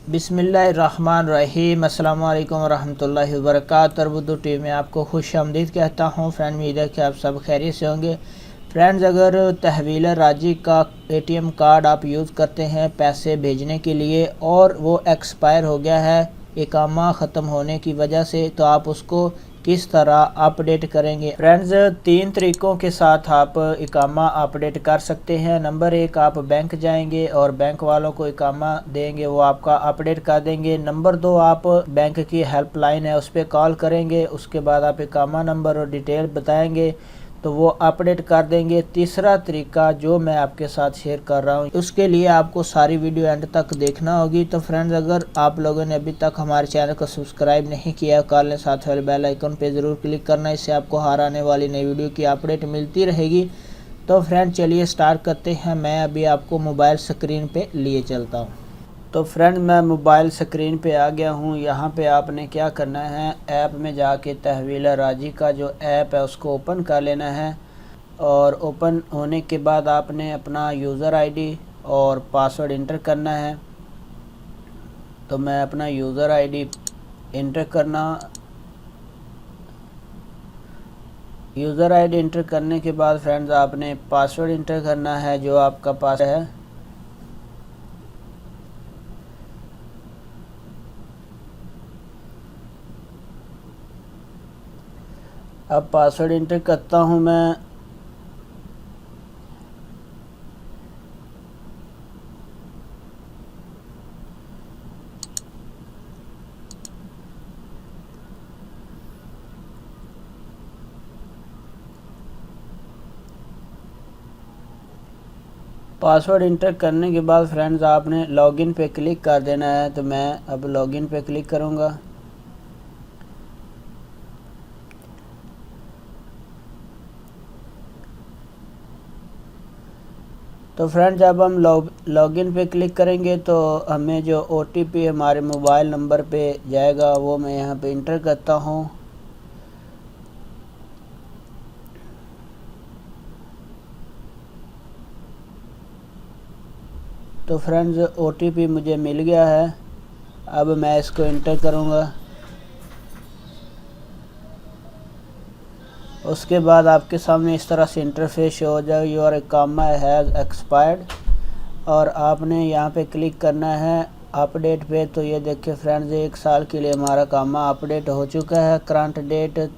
बिस्मिल्लाहिर्रहमानिर्रहीम। अस्सलामु अलैकुम वरहमतुल्लाहि वबरकातुहू। उर्दू टीवी में आपको खुश आमदीद कहता हूँ। फ्रेंड, उम्मीद है कि आप सब खैरियत से होंगे। फ्रेंड्स, अगर तहवील राजी का एटीएम कार्ड आप यूज़ करते हैं पैसे भेजने के लिए और वो एक्सपायर हो गया है इकामा ख़त्म होने की वजह से, तो आप उसको किस तरह अपडेट करेंगे। फ्रेंड्स, 3 तरीक़ों के साथ आप इकामा अपडेट कर सकते हैं। नंबर 1, आप बैंक जाएंगे और बैंक वालों को इकामा देंगे, वो आपका अपडेट कर देंगे। नंबर 2, आप बैंक की हेल्पलाइन है उस पर कॉल करेंगे, उसके बाद आप इकामा नंबर और डिटेल बताएंगे तो वो अपडेट कर देंगे। तीसरा तरीका जो मैं आपके साथ शेयर कर रहा हूँ, उसके लिए आपको सारी वीडियो एंड तक देखना होगी। तो फ्रेंड्स, अगर आप लोगों ने अभी तक हमारे चैनल को सब्सक्राइब नहीं किया, कर लें, साथ वाले बेल आइकन पे ज़रूर क्लिक करना, इससे आपको हर आने वाली नई वीडियो की अपडेट मिलती रहेगी। तो फ्रेंड, चलिए स्टार्ट करते हैं। मैं अभी आपको मोबाइल स्क्रीन पर लिए चलता हूँ। तो फ्रेंड, मैं मोबाइल स्क्रीन पे आ गया हूँ। यहाँ पे आपने क्या करना है, ऐप में जाके तहवील राजी का जो ऐप है उसको ओपन कर लेना है और ओपन होने के बाद आपने अपना यूज़र आईडी और पासवर्ड इंटर करना है। तो मैं अपना यूज़र आईडी इंटर करने के बाद फ्रेंड्स आपने पासवर्ड इंटर करना है जो आपका पास है। अब पासवर्ड इंटर करता हूँ मैं। पासवर्ड इंटर करने के बाद फ्रेंड्स आपने लॉगिन पे क्लिक कर देना है। तो मैं अब लॉगिन पे क्लिक करूँगा। तो फ्रेंड्स, जब हम लॉगिन पे क्लिक करेंगे तो हमें जो OTP हमारे मोबाइल नंबर पे जाएगा वो मैं यहाँ पे इंटर करता हूँ। तो फ्रेंड्स, OTP मुझे मिल गया है। अब मैं इसको इंटर करूँगा। उसके बाद आपके सामने इस तरह से इंटरफेस हो जाए, योर इकामा हैज़ एक्सपायर्ड, और आपने यहाँ पे क्लिक करना है अपडेट पे। तो ये देखिए फ्रेंड्स, 1 साल के लिए हमारा इकामा अपडेट हो चुका है। करंट डेट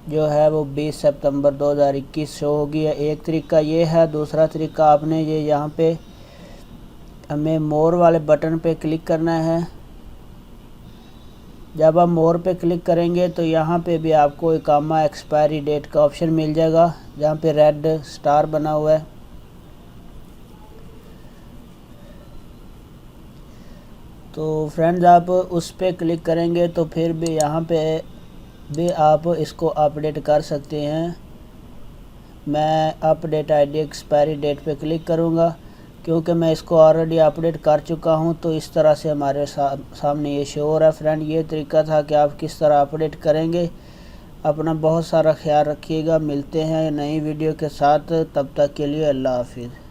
जो है वो 20 सितंबर 2021 शो होगी। एक तरीका ये है। दूसरा तरीका, आपने ये यहाँ पे हमें मोर वाले बटन पे क्लिक करना है। जब आप मोर पे क्लिक करेंगे तो यहाँ पे भी आपको इकामा एक्सपायरी डेट का ऑप्शन मिल जाएगा, जहाँ पे रेड स्टार बना हुआ है। तो फ्रेंड्स, आप उस पे क्लिक करेंगे तो फिर भी यहाँ पे भी आप इसको अपडेट कर सकते हैं। मैं अपडेट आईडी एक्सपायरी डेट पे क्लिक करूँगा क्योंकि मैं इसको ऑलरेडी अपडेट कर चुका हूं। तो इस तरह से हमारे सामने ये शो हो रहा है। फ्रेंड, ये तरीका था कि आप किस तरह अपडेट करेंगे। अपना बहुत सारा ख्याल रखिएगा। मिलते हैं नई वीडियो के साथ, तब तक के लिए अल्लाह हाफिज़।